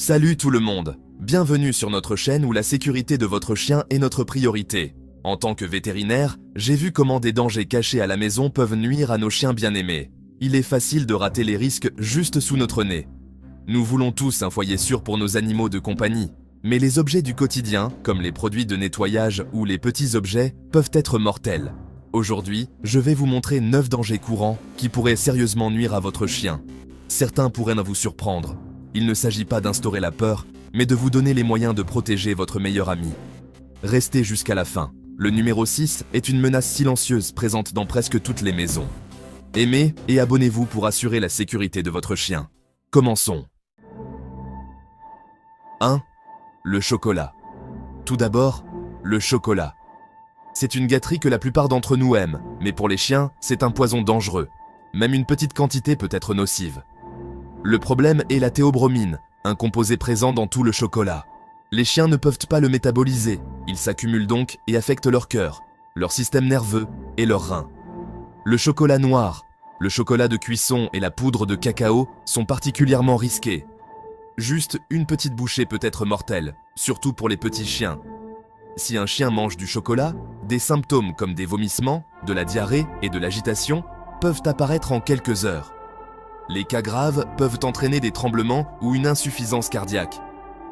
Salut tout le monde! Bienvenue sur notre chaîne où la sécurité de votre chien est notre priorité. En tant que vétérinaire, j'ai vu comment des dangers cachés à la maison peuvent nuire à nos chiens bien-aimés. Il est facile de rater les risques juste sous notre nez. Nous voulons tous un foyer sûr pour nos animaux de compagnie, mais les objets du quotidien, comme les produits de nettoyage ou les petits objets, peuvent être mortels. Aujourd'hui, je vais vous montrer 9 dangers courants qui pourraient sérieusement nuire à votre chien. Certains pourraient vous surprendre. Il ne s'agit pas d'instaurer la peur, mais de vous donner les moyens de protéger votre meilleur ami. Restez jusqu'à la fin. Le numéro 6 est une menace silencieuse présente dans presque toutes les maisons. Aimez et abonnez-vous pour assurer la sécurité de votre chien. Commençons. 1. Le chocolat. Tout d'abord, le chocolat. C'est une gâterie que la plupart d'entre nous aiment, mais pour les chiens, c'est un poison dangereux. Même une petite quantité peut être nocive. Le problème est la théobromine, un composé présent dans tout le chocolat. Les chiens ne peuvent pas le métaboliser, il s'accumule donc et affecte leur cœur, leur système nerveux et leurs reins. Le chocolat noir, le chocolat de cuisson et la poudre de cacao sont particulièrement risqués. Juste une petite bouchée peut être mortelle, surtout pour les petits chiens. Si un chien mange du chocolat, des symptômes comme des vomissements, de la diarrhée et de l'agitation peuvent apparaître en quelques heures. Les cas graves peuvent entraîner des tremblements ou une insuffisance cardiaque.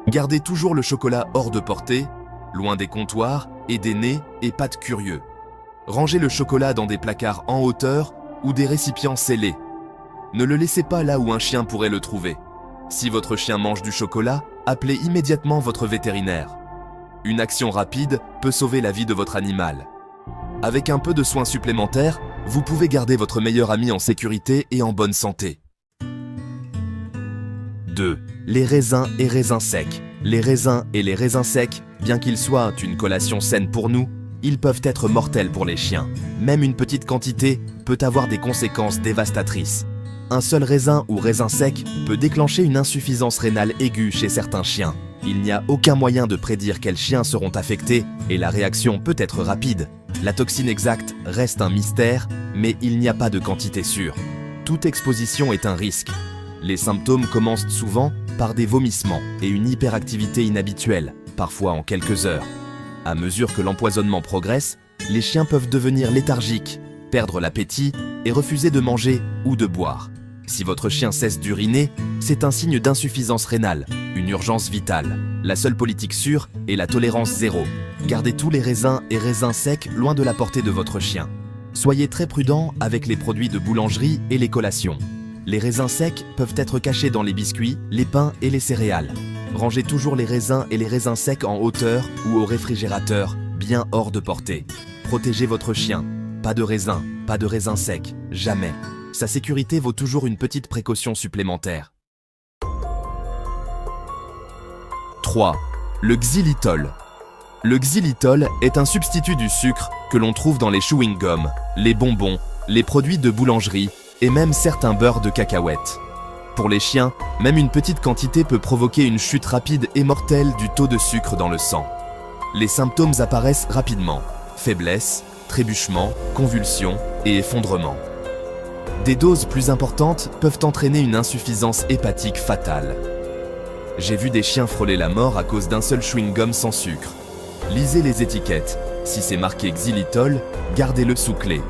Gardez toujours le chocolat hors de portée, loin des comptoirs et des nez et pattes curieux. Rangez le chocolat dans des placards en hauteur ou des récipients scellés. Ne le laissez pas là où un chien pourrait le trouver. Si votre chien mange du chocolat, appelez immédiatement votre vétérinaire. Une action rapide peut sauver la vie de votre animal. Avec un peu de soins supplémentaires, vous pouvez garder votre meilleur ami en sécurité et en bonne santé. 2. Les raisins et raisins secs. Les raisins et les raisins secs, bien qu'ils soient une collation saine pour nous, ils peuvent être mortels pour les chiens. Même une petite quantité peut avoir des conséquences dévastatrices. Un seul raisin ou raisin sec peut déclencher une insuffisance rénale aiguë chez certains chiens. Il n'y a aucun moyen de prédire quels chiens seront affectés et la réaction peut être rapide. La toxine exacte reste un mystère, mais il n'y a pas de quantité sûre. Toute exposition est un risque. Les symptômes commencent souvent par des vomissements et une hyperactivité inhabituelle, parfois en quelques heures. À mesure que l'empoisonnement progresse, les chiens peuvent devenir léthargiques, perdre l'appétit et refuser de manger ou de boire. Si votre chien cesse d'uriner, c'est un signe d'insuffisance rénale, une urgence vitale. La seule politique sûre est la tolérance zéro. Gardez tous les raisins et raisins secs loin de la portée de votre chien. Soyez très prudent avec les produits de boulangerie et les collations. Les raisins secs peuvent être cachés dans les biscuits, les pains et les céréales. Rangez toujours les raisins et les raisins secs en hauteur ou au réfrigérateur, bien hors de portée. Protégez votre chien. Pas de raisins secs, jamais. Sa sécurité vaut toujours une petite précaution supplémentaire. 3. Le xylitol. Le xylitol est un substitut du sucre que l'on trouve dans les chewing-gums, les bonbons, les produits de boulangerie et même certains beurres de cacahuètes. Pour les chiens, même une petite quantité peut provoquer une chute rapide et mortelle du taux de sucre dans le sang. Les symptômes apparaissent rapidement: faiblesse, trébuchement, convulsions et effondrement. Des doses plus importantes peuvent entraîner une insuffisance hépatique fatale. J'ai vu des chiens frôler la mort à cause d'un seul chewing-gum sans sucre. Lisez les étiquettes. Si c'est marqué xylitol, gardez-le sous clé.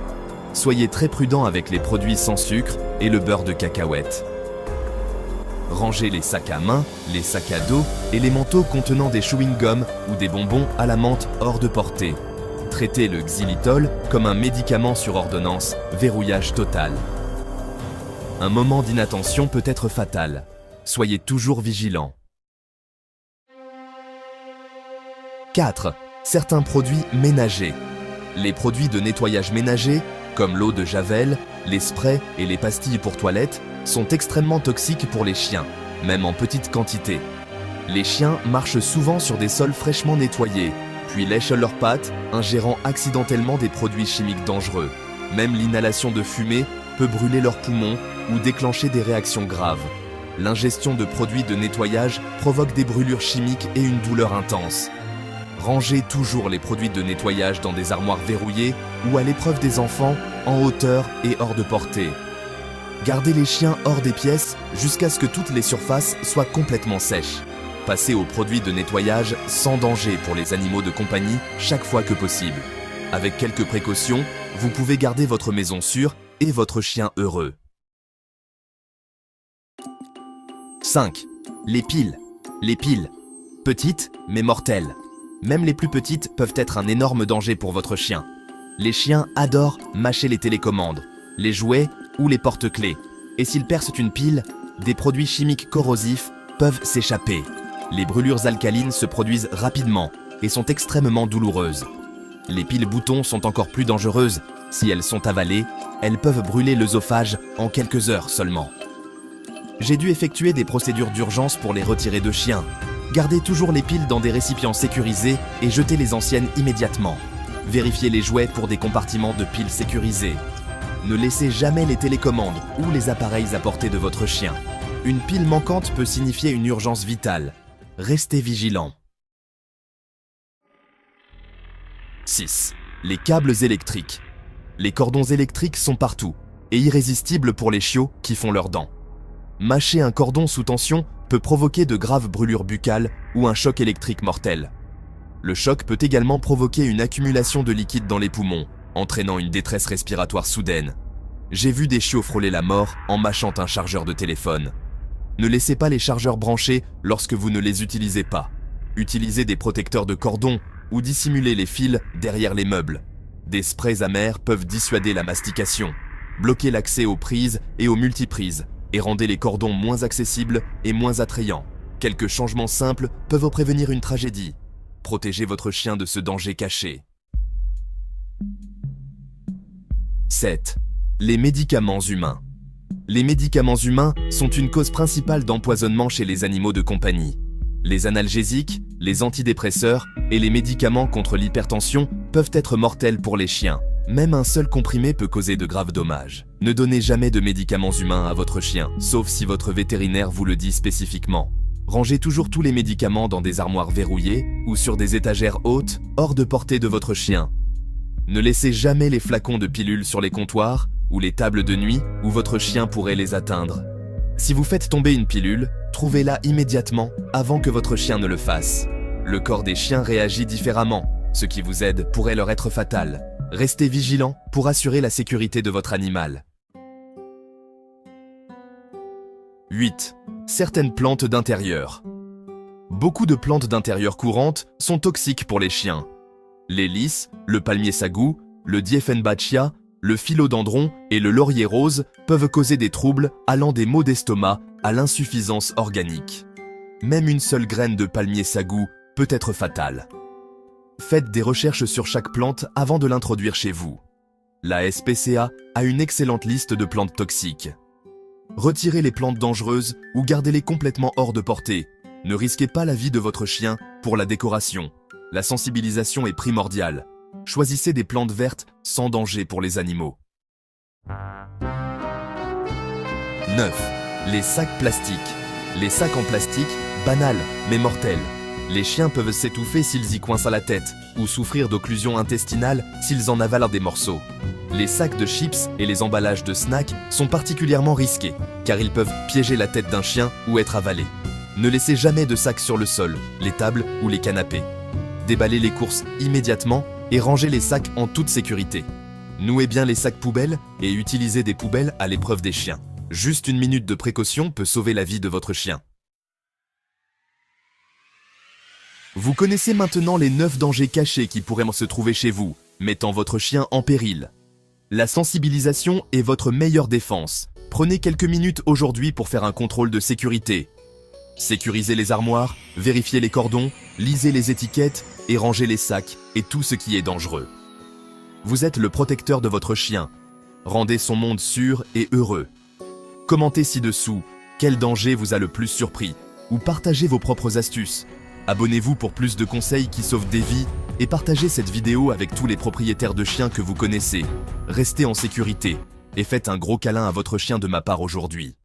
Soyez très prudent avec les produits sans sucre et le beurre de cacahuète. Rangez les sacs à main, les sacs à dos et les manteaux contenant des chewing-gums ou des bonbons à la menthe hors de portée. Traitez le xylitol comme un médicament sur ordonnance, verrouillage total. Un moment d'inattention peut être fatal. Soyez toujours vigilant. 4. Certains produits ménagers. Les produits de nettoyage ménager, comme l'eau de javel, les sprays et les pastilles pour toilettes, sont extrêmement toxiques pour les chiens, même en petite quantité. Les chiens marchent souvent sur des sols fraîchement nettoyés, puis lèchent leurs pattes, ingérant accidentellement des produits chimiques dangereux. Même l'inhalation de fumée peut brûler leurs poumons ou déclencher des réactions graves. L'ingestion de produits de nettoyage provoque des brûlures chimiques et une douleur intense. Rangez toujours les produits de nettoyage dans des armoires verrouillées ou à l'épreuve des enfants, en hauteur et hors de portée. Gardez les chiens hors des pièces jusqu'à ce que toutes les surfaces soient complètement sèches. Passez aux produits de nettoyage sans danger pour les animaux de compagnie chaque fois que possible. Avec quelques précautions, vous pouvez garder votre maison sûre et votre chien heureux. 5. Les piles. Les piles. Petites, mais mortelles. Même les plus petites peuvent être un énorme danger pour votre chien. Les chiens adorent mâcher les télécommandes, les jouets ou les porte-clés. Et s'ils percent une pile, des produits chimiques corrosifs peuvent s'échapper. Les brûlures alcalines se produisent rapidement et sont extrêmement douloureuses. Les piles boutons sont encore plus dangereuses. Si elles sont avalées, elles peuvent brûler l'œsophage en quelques heures seulement. J'ai dû effectuer des procédures d'urgence pour les retirer de chiens. Gardez toujours les piles dans des récipients sécurisés et jetez les anciennes immédiatement. Vérifiez les jouets pour des compartiments de piles sécurisés. Ne laissez jamais les télécommandes ou les appareils à portée de votre chien. Une pile manquante peut signifier une urgence vitale. Restez vigilant. 6. Les câbles électriques. Les cordons électriques sont partout et irrésistibles pour les chiots qui font leurs dents. Mâcher un cordon sous tension peut provoquer de graves brûlures buccales ou un choc électrique mortel. Le choc peut également provoquer une accumulation de liquide dans les poumons, entraînant une détresse respiratoire soudaine. J'ai vu des chiots frôler la mort en mâchant un chargeur de téléphone. Ne laissez pas les chargeurs branchés lorsque vous ne les utilisez pas. Utilisez des protecteurs de cordon ou dissimulez les fils derrière les meubles. Des sprays amers peuvent dissuader la mastication. Bloquez l'accès aux prises et aux multiprises et rendez les cordons moins accessibles et moins attrayants. Quelques changements simples peuvent prévenir une tragédie. Protégez votre chien de ce danger caché. 7. Les médicaments humains. Les médicaments humains sont une cause principale d'empoisonnement chez les animaux de compagnie. Les analgésiques, les antidépresseurs et les médicaments contre l'hypertension peuvent être mortels pour les chiens. Même un seul comprimé peut causer de graves dommages. Ne donnez jamais de médicaments humains à votre chien, sauf si votre vétérinaire vous le dit spécifiquement. Rangez toujours tous les médicaments dans des armoires verrouillées ou sur des étagères hautes, hors de portée de votre chien. Ne laissez jamais les flacons de pilules sur les comptoirs ou les tables de nuit où votre chien pourrait les atteindre. Si vous faites tomber une pilule, trouvez-la immédiatement avant que votre chien ne le fasse. Le corps des chiens réagit différemment. Ce qui vous aide pourrait leur être fatal. Restez vigilant pour assurer la sécurité de votre animal. 8. Certaines plantes d'intérieur. Beaucoup de plantes d'intérieur courantes sont toxiques pour les chiens. Les lys, le palmier sagou, le dieffenbachia, le philodendron et le laurier rose peuvent causer des troubles allant des maux d'estomac à l'insuffisance organique. Même une seule graine de palmier sagou peut être fatale. Faites des recherches sur chaque plante avant de l'introduire chez vous. La SPCA a une excellente liste de plantes toxiques. Retirez les plantes dangereuses ou gardez-les complètement hors de portée. Ne risquez pas la vie de votre chien pour la décoration. La sensibilisation est primordiale. Choisissez des plantes vertes sans danger pour les animaux. 9. Les sacs plastiques. Les sacs en plastique, banals mais mortels. Les chiens peuvent s'étouffer s'ils y coincent à la tête ou souffrir d'occlusion intestinale s'ils en avalent des morceaux. Les sacs de chips et les emballages de snacks sont particulièrement risqués car ils peuvent piéger la tête d'un chien ou être avalés. Ne laissez jamais de sacs sur le sol, les tables ou les canapés. Déballez les courses immédiatement et rangez les sacs en toute sécurité. Nouez bien les sacs poubelles et utilisez des poubelles à l'épreuve des chiens. Juste une minute de précaution peut sauver la vie de votre chien. Vous connaissez maintenant les 9 dangers cachés qui pourraient se trouver chez vous, mettant votre chien en péril. La sensibilisation est votre meilleure défense. Prenez quelques minutes aujourd'hui pour faire un contrôle de sécurité. Sécurisez les armoires, vérifiez les cordons, lisez les étiquettes et rangez les sacs et tout ce qui est dangereux. Vous êtes le protecteur de votre chien. Rendez son monde sûr et heureux. Commentez ci-dessous quel danger vous a le plus surpris ou partagez vos propres astuces. Abonnez-vous pour plus de conseils qui sauvent des vies et partagez cette vidéo avec tous les propriétaires de chiens que vous connaissez. Restez en sécurité et faites un gros câlin à votre chien de ma part aujourd'hui.